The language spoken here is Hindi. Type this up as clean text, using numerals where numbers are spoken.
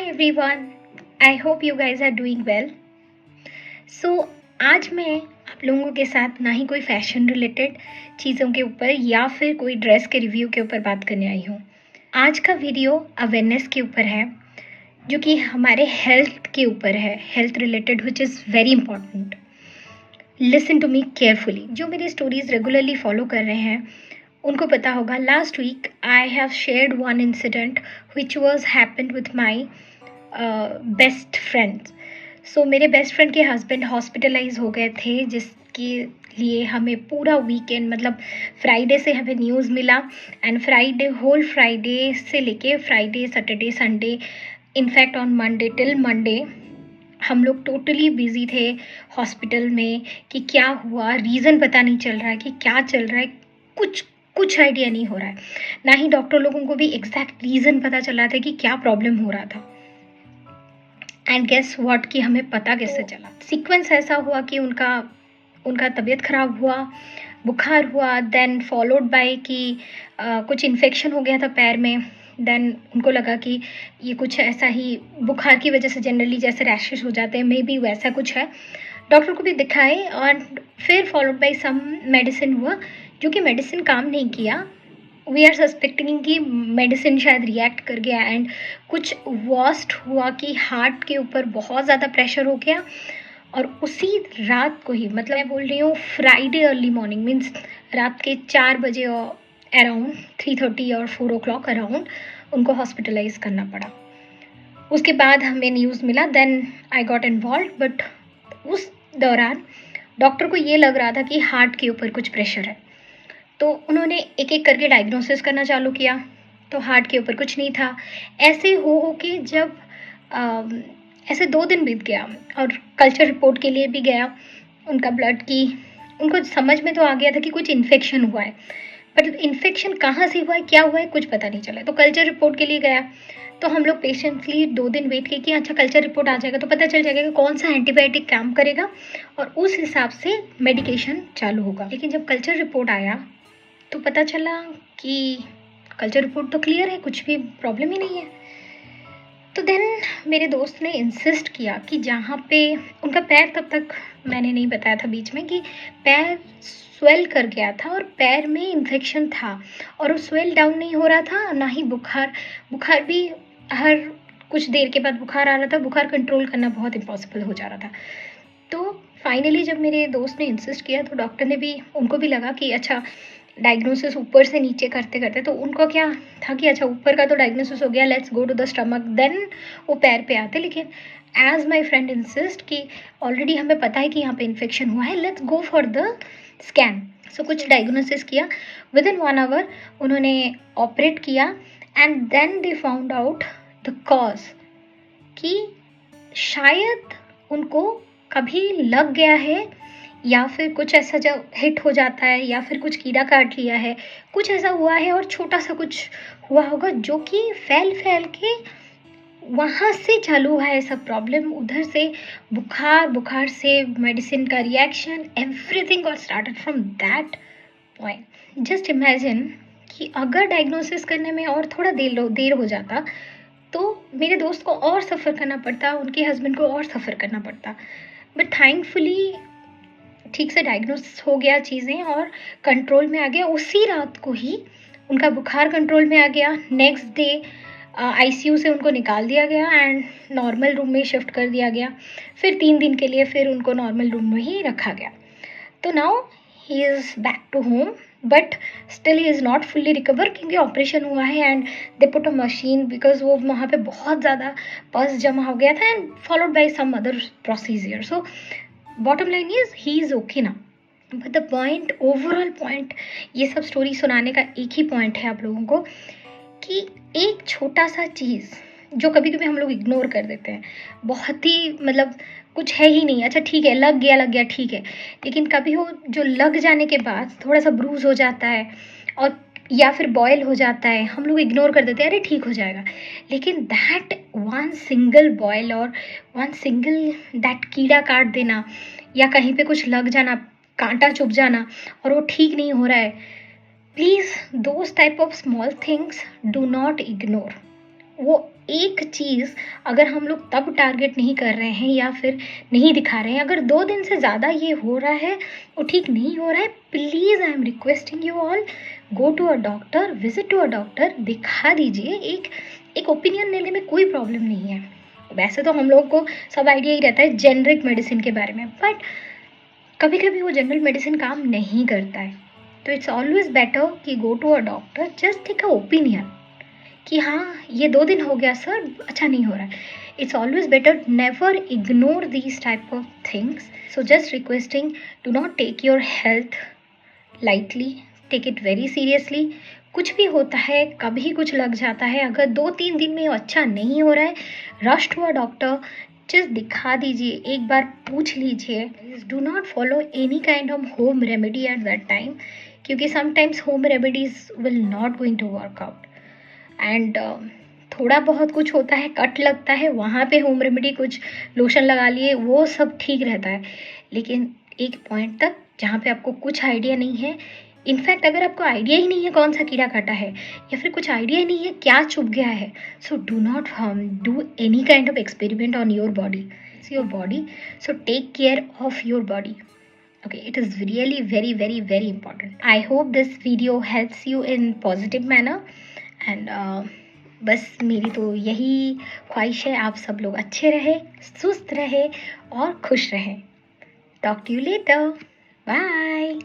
everyone. I hope you guys are doing well. So आज मैं आप लोगों के साथ ना ही कोई फैशन रिलेटेड चीज़ों के ऊपर या फिर कोई ड्रेस के रिव्यू के ऊपर बात करने आई हूँ. आज का वीडियो अवेयरनेस के ऊपर है जो कि हमारे हेल्थ के ऊपर है, health related which is very important. Listen to me carefully. जो मेरी स्टोरीज रेगुलरली फॉलो कर रहे हैं उनको पता होगा. Last week I have shared one incident which was happened with my best friend. So मेरे बेस्ट फ्रेंड के हस्बैंड हॉस्पिटलाइज हो गए थे, जिसके लिए हमें पूरा वीकेंड मतलब फ्राइडे से हमें न्यूज़ मिला एंड होल फ्राइडे से लेके Friday Saturday Sunday in fact on Monday till Monday हम लोग टोटली बिजी थे हॉस्पिटल में कि क्या हुआ, रीज़न पता नहीं चल रहा है कि क्या चल रहा है, कुछ आइडिया नहीं हो रहा है. ना ही डॉक्टर लोगों को भी एग्जैक्ट रीज़न पता चल रहा था कि क्या प्रॉब्लम हो रहा था. एंड गेस व्हाट कि हमें पता कैसे चला. सीक्वेंस ऐसा हुआ कि उनका तबीयत ख़राब हुआ, बुखार हुआ, देन फॉलोड बाय कि कुछ इन्फेक्शन हो गया था पैर में. देन उनको लगा कि ये कुछ ऐसा ही बुखार की वजह से जनरली जैसे रैशेस हो जाते हैं, मे बी वैसा कुछ है. डॉक्टर को भी दिखाए और फिर फॉलोड बाय सम मेडिसिन हुआ, जो कि मेडिसिन काम नहीं किया. वी आर सस्पेक्टिंग कि मेडिसिन शायद रिएक्ट कर गया एंड कुछ वर्स्ट हुआ कि हार्ट के ऊपर बहुत ज़्यादा प्रेशर हो गया. और उसी रात को ही, मतलब मैं बोल रही हूँ फ्राइडे अर्ली मॉर्निंग मीन्स रात के 4 बजे और अराउंड 3:30 और 4 o'clock अराउंड उनको हॉस्पिटलाइज करना पड़ा. उसके बाद हमें न्यूज़ मिला, then I got involve. But उस दौरान डॉक्टर को ये लग रहा था कि हार्ट के ऊपर कुछ प्रेशर है, तो उन्होंने एक एक करके डायग्नोसिस करना चालू किया. तो हार्ट के ऊपर कुछ नहीं था. ऐसे हो के जब ऐसे 2 दिन बीत गया और कल्चर रिपोर्ट के लिए भी गया उनका ब्लड की, उनको समझ में तो आ गया था कि कुछ इन्फेक्शन हुआ है, बट इन्फेक्शन कहाँ से हुआ है, क्या हुआ है, कुछ पता नहीं चला. तो कल्चर रिपोर्ट के लिए गया. तो हम लोग पेशेंटली 2 दिन वेट किए कि अच्छा कल्चर रिपोर्ट आ जाएगा तो पता चल जाएगा कि कौन सा एंटीबायोटिक काम करेगा और उस हिसाब से मेडिकेशन चालू होगा. लेकिन जब कल्चर रिपोर्ट आया तो पता चला कि कल्चर रिपोर्ट तो क्लियर है, कुछ भी प्रॉब्लम ही नहीं है. तो देन मेरे दोस्त ने इंसिस्ट किया कि जहाँ पे उनका पैर, तब तक मैंने नहीं बताया था बीच में कि पैर स्वेल कर गया था और पैर में इन्फेक्शन था और वो स्वेल डाउन नहीं हो रहा था, ना ही बुखार भी हर कुछ देर के बाद बुखार आ रहा था. बुखार कंट्रोल करना बहुत इम्पॉसिबल हो जा रहा था. तो फाइनली जब मेरे दोस्त ने इंसिस्ट किया तो डॉक्टर ने भी, उनको भी लगा कि अच्छा डायग्नोसिस ऊपर से नीचे करते करते, तो उनको क्या था कि अच्छा ऊपर का तो डायग्नोसिस हो गया, let's go to the stomach, then वो पैर पे आते. लेकिन एज माई फ्रेंड इंसिस्ट कि ऑलरेडी हमें पता है कि यहाँ पे इन्फेक्शन हुआ है, let's go for the scan. So कुछ डायग्नोसिस किया. विद इन 1 hour उन्होंने ऑपरेट किया and then they found out the cause कि शायद उनको कभी लग गया है या फिर कुछ ऐसा जब हिट हो जाता है या फिर कुछ कीड़ा काट लिया है, कुछ ऐसा हुआ है और छोटा सा कुछ हुआ होगा जो कि फैल के वहाँ से चालू हुआ है सब प्रॉब्लम. उधर से बुखार से मेडिसिन का reaction, everything got started from that point. Just imagine कि अगर डायग्नोसिस करने में और थोड़ा देर हो जाता तो मेरे दोस्त को और सफ़र करना पड़ता, उनके हस्बैंड को और सफ़र करना पड़ता. बट थैंकफुली ठीक से डायग्नोसिस हो गया चीज़ें और कंट्रोल में आ गया. उसी रात को ही उनका बुखार कंट्रोल में आ गया. नेक्स्ट डे आईसीयू से उनको निकाल दिया गया एंड नॉर्मल रूम में शिफ्ट कर दिया गया. फिर 3 दिन के लिए फिर उनको नॉर्मल रूम में ही रखा गया. तो now he is back to home but still he is not fully recover, क्योंकि ऑपरेशन हुआ है and they put a machine because वो वहाँ पे बहुत ज़्यादा पस जमा हो गया था and followed by some other procedure. So bottom line is he is okay ना. But the point, overall point, ये सब स्टोरी सुनाने का एक ही पॉइंट है आप लोगों को कि एक छोटा सा चीज़ जो कभी कभी हम लोग इग्नोर कर देते हैं, बहुत ही मतलब कुछ है ही नहीं, अच्छा ठीक है लग गया ठीक है, लेकिन कभी हो जो लग जाने के बाद थोड़ा सा ब्रूज हो जाता है और या फिर बॉयल हो जाता है, हम लोग इग्नोर कर देते हैं, अरे ठीक हो जाएगा. लेकिन दैट वन सिंगल बॉयल और वन सिंगल दैट कीड़ा काट देना या कहीं पे कुछ लग जाना, कांटा चुभ जाना और वो ठीक नहीं हो रहा है, please those type of small things do not ignore. वो एक चीज़ अगर हम लोग तब टारगेट नहीं कर रहे हैं या फिर नहीं दिखा रहे हैं, अगर 2 दिन से ज़्यादा ये हो रहा है, वो ठीक नहीं हो रहा है, please I am requesting you all, go to a doctor, visit to a doctor, दिखा दीजिए। एक ओपिनियन लेने में कोई प्रॉब्लम नहीं है। वैसे तो हम लोग को सब आइडिया ही रहता है जेनरिक मेडिसिन के बारे में, बट कभी कभी वो जनरल मेडिसिन काम नहीं करता है। तो इट्स ऑलवेज बेटर कि go to a doctor, just take a opinion कि हाँ ये 2 दिन हो गया सर, अच्छा नहीं हो रहा है। It's always better, never ignore these type of things. So just requesting, do not take your health lightly, take it very seriously. कुछ भी होता है, कभी कुछ लग जाता है, अगर 2-3 दिन में अच्छा नहीं हो रहा है, rush to a doctor, just दिखा दीजिए, एक बार पूछ लीजिए। Do not follow any kind of home remedy at that time, क्योंकि sometimes home remedies will not going to work out. And थोड़ा बहुत कुछ होता है, कट लगता है, वहाँ पे होम रेमेडी कुछ लोशन लगा लिए, वो सब ठीक रहता है। लेकिन एक पॉइंट तक जहाँ पे आपको कुछ आइडिया नहीं है, इनफैक्ट अगर आपको आइडिया ही नहीं है कौन सा कीड़ा काटा है, या फिर कुछ आइडिया ही नहीं है क्या चुभ गया है, so do not do any kind of experiment on your body. It's your body, so take care of your body. Okay, it is really very very very important. I hope this video helps you in positive manner, and बस मेरी तो यही ख्वाहिश है, आप सब लोग अच्छे रहे, सुस्त रहे और खुश रहें। Talk to you later, bye.